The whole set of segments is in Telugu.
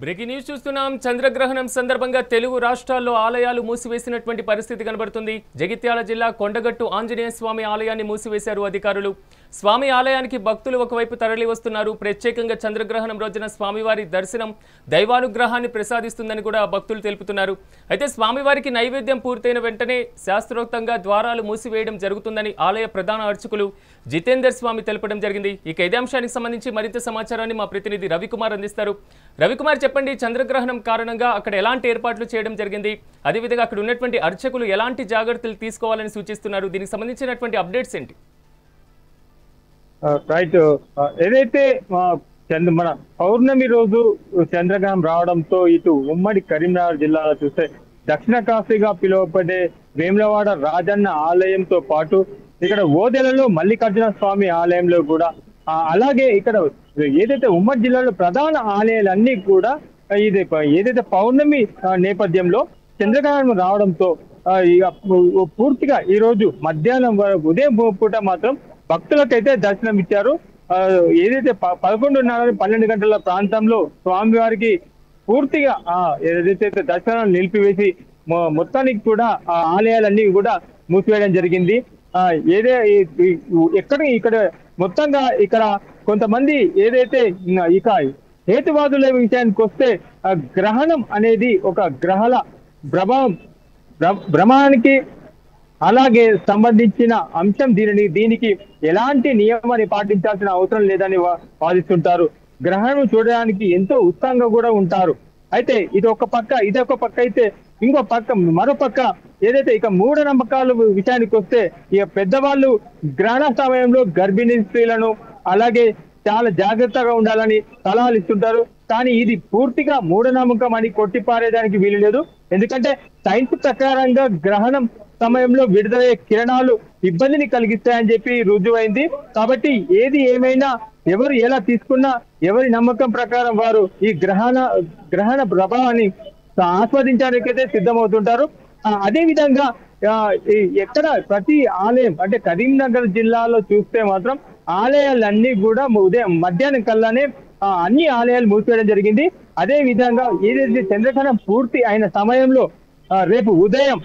బ్రేకింగ్ న్యూస్ చూస్తున్నాం. చంద్రగ్రహణం సందర్భంగా తెలుగు రాష్ట్రాల్లో ఆలయాలు మూసివేసినటువంటి పరిస్థితి కనబడుతుంది. జగిత్యాల జిల్లా కొండగట్టు ఆంజనేయ స్వామి ఆలయాన్ని మూసివేశారు అధికారులు. స్వామి ఆలయానికి భక్తులు ఒకవైపు తరలి వస్తున్నారు. ప్రత్యేకంగా చంద్రగ్రహణం రోజున స్వామివారి దర్శనం దైవానుగ్రహాన్ని ప్రసాదిస్తుందని కూడా భక్తులు తెలుపుతున్నారు. అయితే స్వామివారికి నైవేద్యం పూర్తయిన వెంటనే శాస్త్రోక్తంగా ద్వారాలు మూసివేయడం జరుగుతుందని ఆలయ ప్రధాన అర్చకులు జితేందర్ స్వామి తెలపడం జరిగింది. ఇక ఇదే అంశానికి సంబంధించి మరింత సమాచారాన్ని మా ప్రతినిధి రవికుమార్ అందిస్తారు. రవికుమార్, చెప్పండి, చంద్రగ్రహణం కారణంగా అక్కడ ఎలాంటి ఏర్పాట్లు చేయడం జరిగింది, అదేవిధంగా అక్కడ ఉన్నటువంటి అర్చకులు ఎలాంటి జాగ్రత్తలు తీసుకోవాలని సూచిస్తున్నారు, దీనికి సంబంధించినటువంటి అప్డేట్స్ ఏంటి? రైట్, ఏదైతే మన పౌర్ణమి రోజు చంద్రగ్రహణం రావడంతో ఇటు ఉమ్మడి కరీంనగర్ జిల్లాలో చూస్తే దక్షిణ కాశీగా పిలువబడే వేములవాడ రాజన్న ఆలయంతో పాటు ఇక్కడ ఓదెలలో మల్లికార్జున స్వామి ఆలయంలో కూడా అలాగే ఇక్కడ ఏదైతే ఉమ్మడి జిల్లాలో ప్రధాన ఆలయాలన్నీ కూడా ఏదైతే పౌర్ణమి నేపథ్యంలో చంద్రగ్రహణం రావడంతో పూర్తిగా ఈ రోజు మధ్యాహ్నం ఉదయం పూట మాత్రం భక్తులకైతే దర్శనం ఇచ్చారు. ఏదైతే 11:30 12 గంటల ప్రాంతంలో స్వామివారికి పూర్తిగా ఏదైతే దర్శనాన్ని నిలిపివేసి మొత్తానికి కూడా ఆ ఆలయాలన్నీ కూడా మూసివేయడం జరిగింది. ఇక్కడ మొత్తంగా ఇక్కడ కొంతమంది ఏదైతే ఇక హేతువాదుల విషయానికి వస్తే గ్రహణం అనేది ఒక గ్రహాల భ్రమణానికి అలాగే సంబంధించిన అంశం. దీనికి ఎలాంటి నియమాన్ని పాటించాల్సిన అవసరం లేదని వాదిస్తుంటారు. గ్రహణం చూడడానికి ఎంతో ఉత్సాహంగా కూడా ఉంటారు. అయితే ఇదొక పక్క అయితే మరో పక్క ఏదైతే ఇక మూఢనమ్మకాల విషయానికి వస్తే ఇక పెద్దవాళ్ళు గ్రహణ సమయంలో గర్భిణీ స్త్రీలను అలాగే చాలా జాగ్రత్తగా ఉండాలని సలహాలు ఇస్తుంటారు. కానీ ఇది పూర్తిగా మూఢనమ్మకం అని కొట్టిపారేదానికి వీలు లేదు. ఎందుకంటే సైన్స్ ప్రకారంగా గ్రహణం సమయంలో విడుదలయ్యే కిరణాలు ఇబ్బందిని కలిగిస్తాయని చెప్పి రుజువైంది. కాబట్టి ఏది ఏమైనా ఎవరు ఎలా తీసుకున్నా ఎవరి నమ్మకం ప్రకారం వారు ఈ గ్రహణ ప్రభావాన్ని ఆస్వాదించడానికైతే సిద్ధమవుతుంటారు. అదే విధంగా ఎక్కడ ప్రతి ఆలయం అంటే కరీంనగర్ జిల్లాలో చూస్తే మాత్రం ఆలయాలన్నీ కూడా మధ్యాహ్నం కల్లానే అన్ని ఆలయాలు మూసివేయడం జరిగింది. అదే విధంగా ఏదైతే చంద్రగ్రహణం పూర్తి అయిన సమయంలో రేపు ఉదయం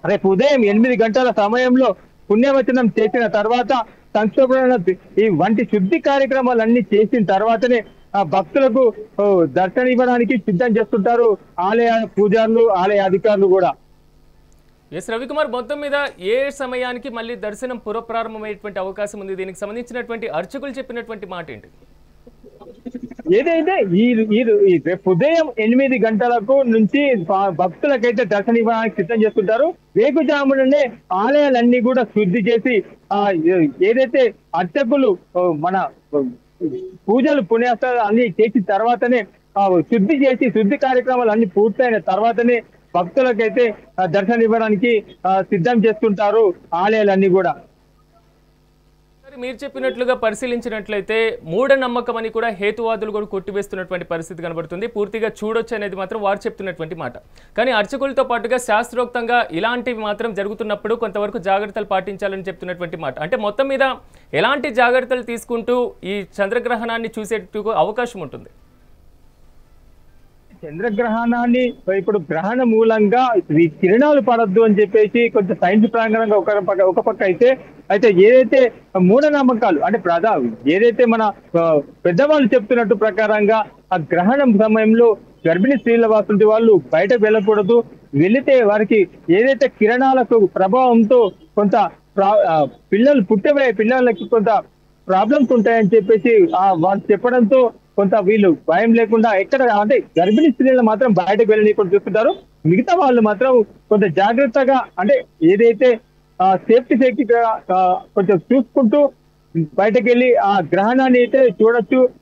8 గంటల సమయంలో పుణ్యవచనం చేసిన తర్వాత సంక్షోభణ ఈ వంటి శుద్ధి కార్యక్రమాలన్నీ చేసిన తర్వాతనే భక్తులకు దర్శనం ఇవ్వడానికి సిద్ధం చేస్తుంటారు ఆలయ పూజారులు, ఆలయ అధికారులు కూడా. ఎస్ రవికుమార్, మొత్తం మీద ఏ సమయానికి మళ్ళీ దర్శనం పునఃప్రారంభమయ్యేటువంటి అవకాశం ఉంది? దీనికి సంబంధించినటువంటి అర్చకులు చెప్పినటువంటి మాట ఏంటి? ఏదైతే రేపు ఉదయం 8 గంటలకు నుంచి భక్తులకైతే దర్శనం ఇవ్వడానికి సిద్ధం చేస్తుంటారు. వేకుజామునే ఆలయాలన్నీ కూడా శుద్ధి చేసి ఏదైతే అర్చకులు మన పూజలు పుణ్యాస్తాలు అన్ని చేసిన తర్వాతనే శుద్ధి కార్యక్రమాలు అన్ని పూర్తయిన తర్వాతనే భక్తులకైతే దర్శనం ఇవ్వడానికి సిద్ధం చేస్తుంటారు ఆలయాలన్నీ కూడా. మీరు చెప్పినట్లుగా పరిశీలించినట్లయితే మూఢనమ్మకం అని కూడా హేతువాదులు కూడా కొట్టివేస్తున్నటువంటి పరిస్థితి కనబడుతుంది. పూర్తిగా చూడొచ్చు అనేది మాత్రం వారు చెప్తున్నటువంటి మాట. కానీ అర్చకులతో పాటుగా శాస్త్రోక్తంగా ఇలాంటివి మాత్రం జరుగుతున్నప్పుడు కొంతవరకు జాగ్రత్తలు పాటించాలని చెప్తున్నటువంటి మాట. అంటే మొత్తం మీద ఎలాంటి జాగ్రత్తలు తీసుకుంటూ ఈ చంద్రగ్రహణాన్ని చూసేందుకు అవకాశం ఉంటుంది? చంద్రగ్రహణాన్ని ఇప్పుడు గ్రహణ మూలంగా ఈ కిరణాలు పడద్దు అని చెప్పేసి కొంచెం సైన్స్ ప్రకారంగా ఒక పక్క అయితే ఏదైతే మూఢనమ్మకాలు అంటే ఏదైతే మన పెద్దవాళ్ళు చెప్తున్నట్టు ప్రకారంగా ఆ గ్రహణం సమయంలో గర్భిణీ స్త్రీల వాసుంటి వాళ్ళు బయటకు వెళ్ళకూడదు, వెళితే వారికి ఏదైతే కిరణాలకు ప్రభావంతో కొంత పిల్లలు పిల్లలకి కొంత ప్రాబ్లమ్స్ ఉంటాయని చెప్పేసి వాళ్ళు చెప్పడంతో కొంత వీళ్ళు భయం లేకుండా ఎక్కడ అంటే గర్భిణీ స్త్రీలు మాత్రం బయటకు వెళ్ళని కూడా చూస్తుంటారు. మిగతా వాళ్ళు మాత్రం కొంత జాగ్రత్తగా అంటే ఏదైతే సేఫ్టీగా కొంచెం చూసుకుంటూ బయటకు వెళ్ళి ఆ గ్రహణాన్ని అయితే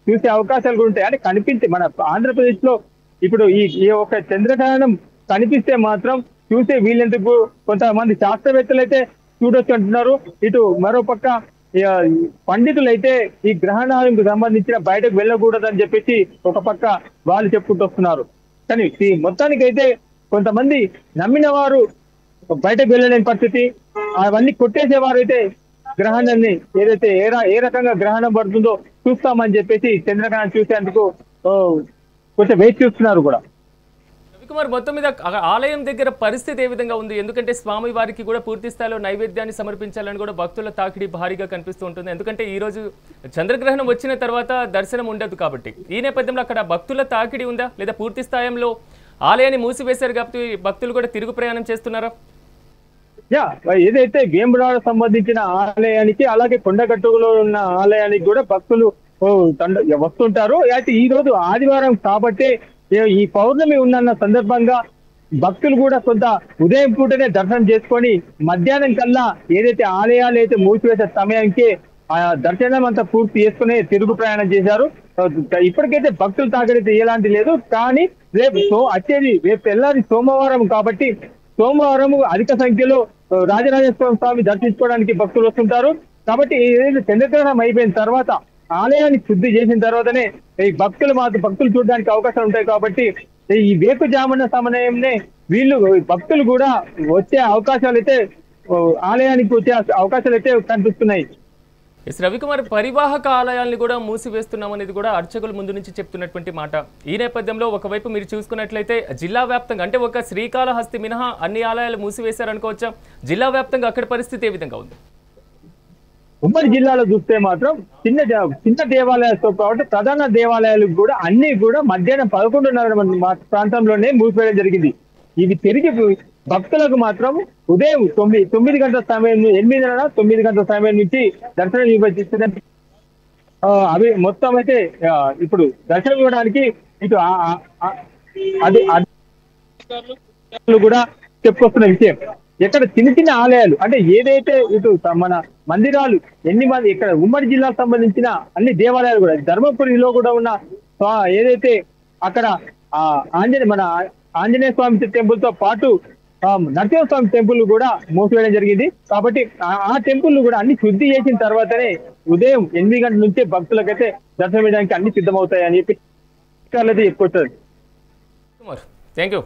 చూసే అవకాశాలు కూడా ఉంటాయి. అంటే కనిపించే మన ఆంధ్రప్రదేశ్ లో ఇప్పుడు ఈ ఒక చంద్రగ్రహణం కనిపిస్తే మాత్రం చూసే వీళ్ళెందుకు కొంతమంది శాస్త్రవేత్తలు అయితే చూడొచ్చు అంటున్నారు. ఇటు మరోపక్క పండితులు అయితే ఈ గ్రహణాలకు సంబంధించిన బయటకు వెళ్ళకూడదని చెప్పేసి ఒక పక్క వాళ్ళు చెప్పుకుంటూ వస్తున్నారు. కానీ మొత్తానికైతే కొంతమంది నమ్మిన వారు బయటకు వెళ్ళలేని పరిస్థితి, అవన్నీ కొట్టేసేవారు అయితే గ్రహణాన్ని ఏదైతే ఏ రకంగా గ్రహణం పడుతుందో చూస్తామని చెప్పేసి చంద్రగ్రహణం చూసేందుకు కొంచెం వెయిట్ చూస్తున్నారు కూడా. రవికుమార్, మొత్తం మీద ఆలయం దగ్గర పరిస్థితి ఏ విధంగా ఉంది? ఎందుకంటే స్వామి వారికి కూడా పూర్తి స్థాయిలో నైవేద్యాన్ని సమర్పించాలని కూడా భక్తుల తాకిడి భారీగా కనిపిస్తూ ఉంటుంది. ఎందుకంటే ఈ రోజు చంద్రగ్రహణం వచ్చిన తర్వాత దర్శనం ఉండదు కాబట్టి, ఈ నేపథ్యంలో అక్కడ భక్తుల తాకిడి ఉందా, లేదా పూర్తి స్థాయిలో ఆలయాన్ని మూసివేశారు కాబట్టి భక్తులు కూడా తిరుగు ప్రయాణం చేస్తున్నారా? ఏదైతే వేములవాడ సంబంధించిన ఆలయానికి అలాగే కొండగట్టులో ఉన్న ఆలయానికి కూడా భక్తులు వస్తుంటారు. అయితే ఈ రోజు ఆదివారం కాబట్టి ఈ పౌర్ణమి ఉన్న సందర్భంగా భక్తులు కూడా కొంత ఉదయం పూటనే దర్శనం చేసుకొని మధ్యాహ్నం కల్లా ఏదైతే ఆలయాలు అయితే మూసివేసే సమయానికి ఆ దర్శనం అంతా పూర్తి చేసుకుని తిరుగు ప్రయాణం చేశారు. ఇప్పటికైతే భక్తుల తాకిడి ఎలాంటి లేదు. కానీ రేపు తెల్లారి సోమవారం కాబట్టి సోమవారం అధిక సంఖ్యలో రాజరాజేశ్వర స్వామి దర్శించుకోవడానికి భక్తులు వస్తుంటారు. కాబట్టి ఏదైతే చంద్రగ్రహణం అయిపోయిన తర్వాత ఆలయాన్ని శుద్ధి చేసిన తర్వాతనే ఈ భక్తులు చూడడానికి అవకాశాలు ఉంటాయి. కాబట్టి ఈ వేకుజామున సమయంలో భక్తులు కూడా వచ్చే అవకాశాలు అయితే ఆలయానికి వచ్చే అవకాశాలు అయితే కనిపిస్తున్నాయి. రవికుమార్, పరివాహక ఆలయాల్ని కూడా మూసివేస్తున్నామనేది కూడా అర్చకుల ముందు నుంచి చెప్తున్నటువంటి మాట. ఈ నేపథ్యంలో ఒకవైపు మీరు చూసుకున్నట్లయితే జిల్లా వ్యాప్తంగా, అంటే ఒక శ్రీకాళహస్తి మినహా అన్ని ఆలయాలు మూసివేశారనుకోవచ్చా? జిల్లా వ్యాప్తంగా అక్కడ పరిస్థితి ఏ విధంగా ఉంది? ఉమ్మడి జిల్లాలో చూస్తే మాత్రం చిన్న దేవాలయాలతో పాటు ప్రధాన దేవాలయాలకు కూడా అన్ని కూడా మధ్యాహ్నం 11:30 ప్రాంతంలోనే మూసివేయడం జరిగింది. ఇవి తిరిగి భక్తులకు మాత్రం ఉదయం 9 గంటల సమయం, 8:30-9 గంటల సమయం నుంచి దర్శనం ఇవ్వడానికి అవి మొత్తం అయితే ఇప్పుడు దర్శనం ఇవ్వడానికి ఇటు అది కూడా చెప్పుకొస్తున్న విషయం. ఇక్కడ చిన్న ఆలయాలు అంటే ఏదైతే ఇటు మన మందిరాలు ఎన్ని మంది ఇక్కడ ఉమ్మడి జిల్లాకు సంబంధించిన అన్ని దేవాలయాలు కూడా ధర్మపురిలో కూడా ఉన్న ఏదైతే అక్కడ మన ఆంజనేయ స్వామి టెంపుల్ తో పాటు నరసింహస్వామి టెంపుల్ కూడా మూసివేయడం జరిగింది. కాబట్టి ఆ టెంపుల్ కూడా అన్ని శుద్ధి చేసిన తర్వాతనే ఉదయం 8 గంటల నుంచే భక్తులకైతే దర్శనం చేయడానికి అన్ని సిద్ధమవుతాయని చెప్పి చెప్పుకొచ్చారు. Thank you.